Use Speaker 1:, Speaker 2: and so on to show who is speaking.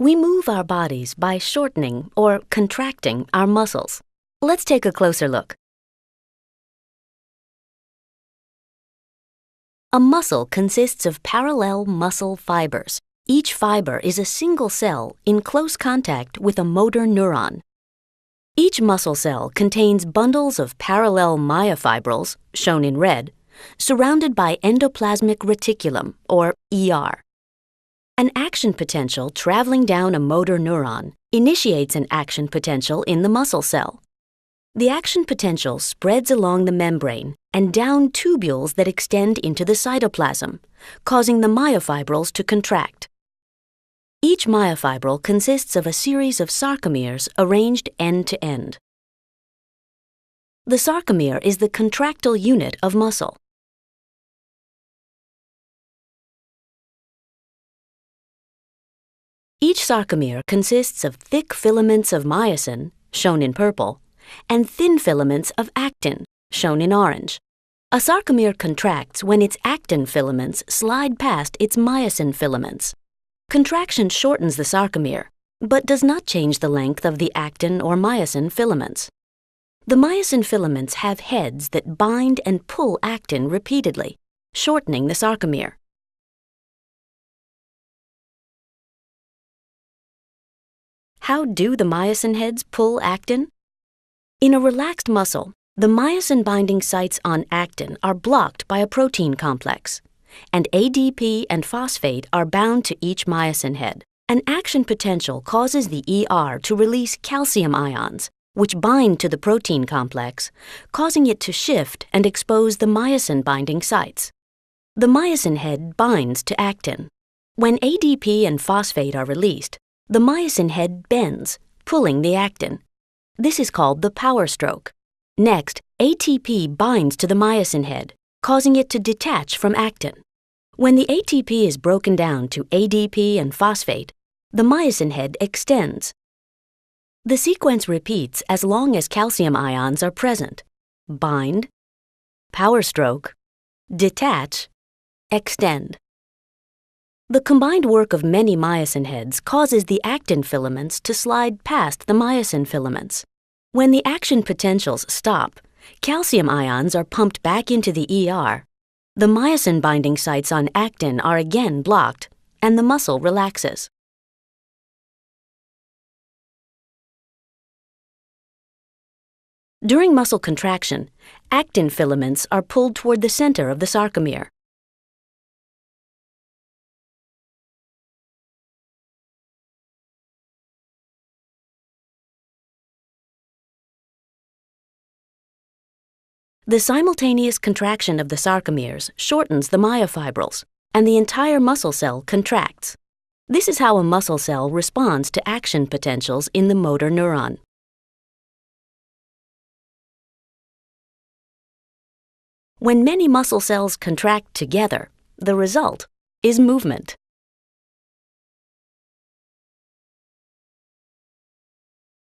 Speaker 1: We move our bodies by shortening or contracting our muscles. Let's take a closer look. A muscle consists of parallel muscle fibers. Each fiber is a single cell in close contact with a motor neuron. Each muscle cell contains bundles of parallel myofibrils, shown in red, surrounded by endoplasmic reticulum, or ER. An action potential traveling down a motor neuron initiates an action potential in the muscle cell. The action potential spreads along the membrane and down tubules that extend into the cytoplasm, causing the myofibrils to contract. Each myofibril consists of a series of sarcomeres arranged end to end. The sarcomere is the contractile unit of muscle. Each sarcomere consists of thick filaments of myosin, shown in purple, and thin filaments of actin, shown in orange. A sarcomere contracts when its actin filaments slide past its myosin filaments. Contraction shortens the sarcomere, but does not change the length of the actin or myosin filaments. The myosin filaments have heads that bind and pull actin repeatedly, shortening the sarcomere. How do the myosin heads pull actin? In a relaxed muscle, the myosin-binding sites on actin are blocked by a protein complex, and ADP and phosphate are bound to each myosin head. An action potential causes the ER to release calcium ions, which bind to the protein complex, causing it to shift and expose the myosin-binding sites. The myosin head binds to actin. When ADP and phosphate are released, the myosin head bends, pulling the actin. This is called the power stroke. Next, ATP binds to the myosin head, causing it to detach from actin. When the ATP is broken down to ADP and phosphate, the myosin head extends. The sequence repeats as long as calcium ions are present. Bind, power stroke, detach, extend. The combined work of many myosin heads causes the actin filaments to slide past the myosin filaments. When the action potentials stop, calcium ions are pumped back into the ER. The myosin-binding sites on actin are again blocked, and the muscle relaxes. During muscle contraction, actin filaments are pulled toward the center of the sarcomere. The simultaneous contraction of the sarcomeres shortens the myofibrils, and the entire muscle cell contracts. This is how a muscle cell responds to action potentials in the motor neuron. When many muscle cells contract together, the result is movement.